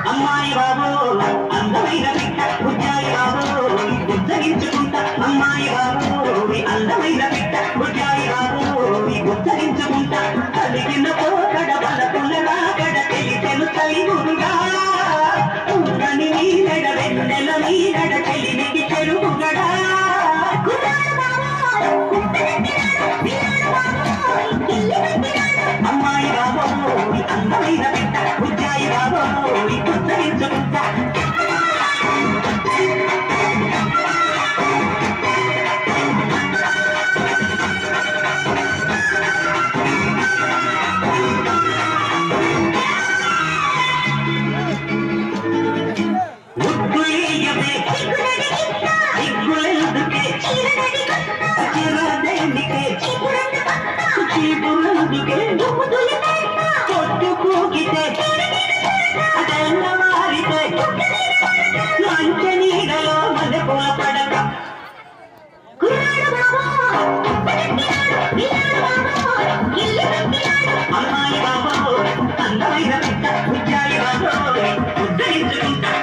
అమ్మాయి బాబు అందమైన బిడ్డ బుజ్జాయి బాబు ఉద్ధరించుకుంటా అమ్మాయి బాబు అందమైన బిడ్డ బుజ్జాయి బాబు ఉద్ధరించుకుంటా కలిగిన పోకడ బలపులగా కడ తెలిసెను తలిగురుగా ఉండని నీడడ వెన్నెల నీడడ తెలినికి చెరువుగడా అమ్మాయి బాబు అందమైన బిడ్డ బుజ్జాయి బాబు ఉద్ధరించుకుంటా అమ్మాయి బాబు అందమైన బిడ్డ బుజ్జాయి బాబు ఉద్ధరించుకుంటా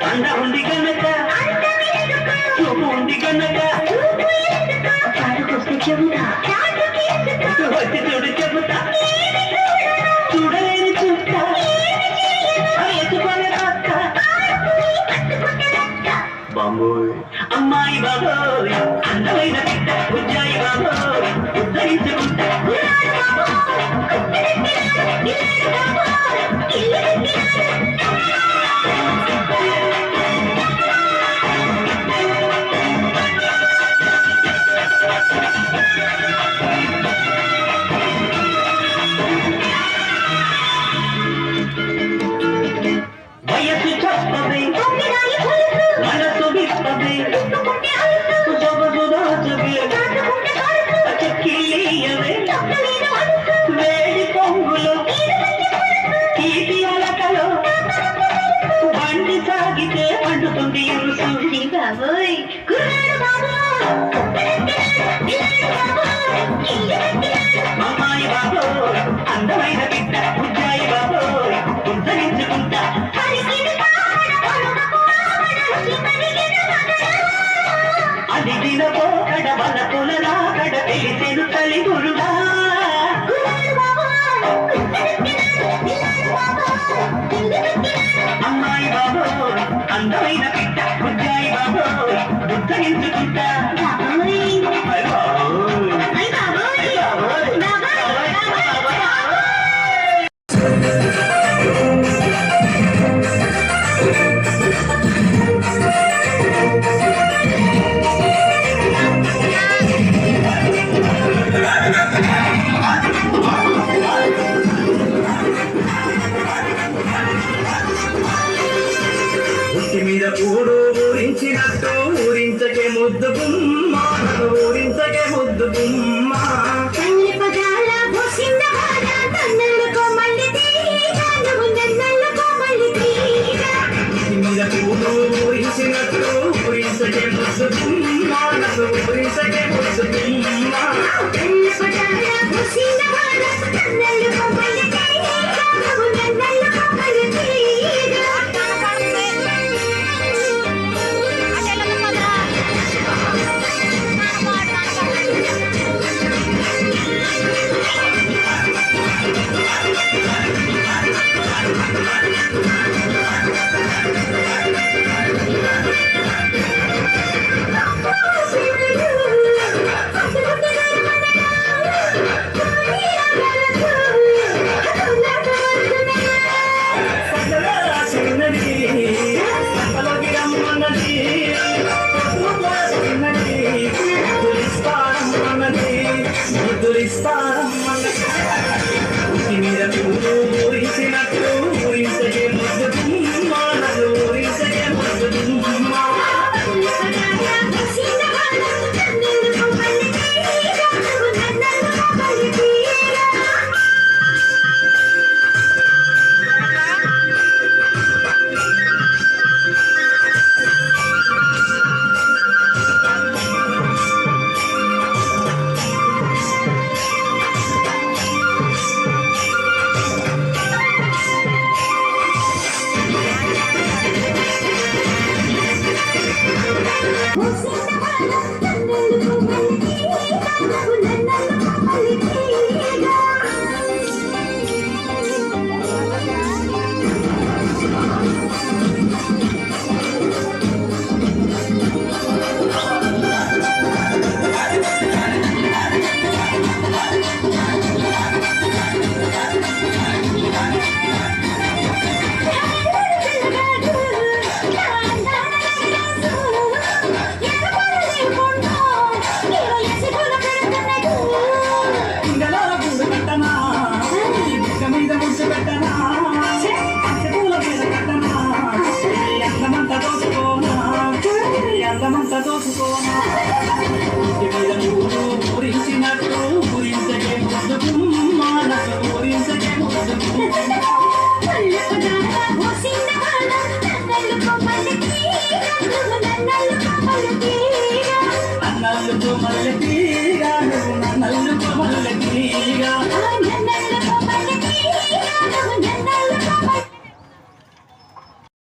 అండ ఉంది కనుక చూపు ఉంది కనుక వచ్చి చూడు చెబుతా చూడలేని చూస్తా ఎత్తుకొని బాబోయ్ అమ్మాయి బాబోయ్ అందమైన బిడ్డ బుజ్జాయి బాబోయ్ ఉద్ధరించుకుంటా వయసు చెప్పవే మనసు విప్పవే సొగసు దాచవే చెక్కిలియవే వేడి పొంగులో అందమైన పిట్ట బుజ్జాయి బాబోయ్ బుద్ధగించుకుంటా బాబోయ్ అయ్ బాబోయ్ అయ్ బాబోయ్ బాబోయ్ మీద కూడు ఊరించినట్టు ఊరించకే ముద్దు గుమ్మ ఊరించకే ముద్దు గుమ్మ మీద కూడు ఊరించినట్టు ఊరించకే ముద్దు గుమ్మ ఊరించకే ముద్దు గుమ్మ మీద ఊరించినట్టు ఊరించకే ముద్దు గుమ్మ ఊరించకే ముద్దు గుమ్మ అందమంతా దోసుకోనా ఊరించినట్టు ఊరించకే ముద్దు గుమ్మ ఊరించకే ముద్దు నల్లుకు మల్లె తీగా నువ్వు నల్లుకు మల్లె తీగా